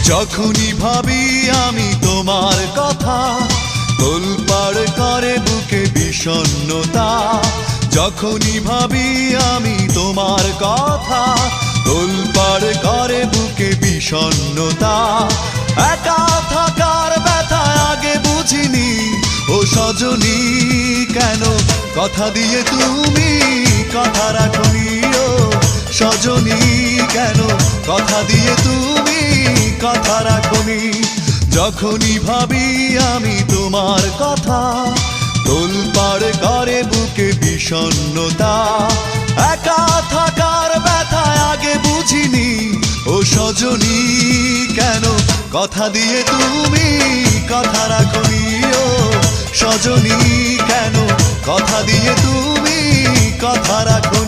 যখনই ভাবি আমি তোমার কথা, তোলপাড় করে বুকে বিষণ্ণতা। যখনই ভাবি আমি তোমার কথা, তোলপাড় করে বুকে বিষণ্ণতা। একা থাকার ব্যথা আগে বুঝিনি, ও সজনী কেন কথা দিয়ে তুমি কথা রাখনি। ও সজনী কেন কথা দিয়ে তুমি কথা রাখনি। যখনই ভাবি আমি তোমার কথা, তোলপাড় করে বুকে বিষণ্ণতা। একা থাকার ব্যথা আগে বুঝিনি, ও সজনী কেন কথা দিয়ে তুমি কথা রাখনি। ও সজনী কেন কথা দিয়ে তুমি কথা রাখনি।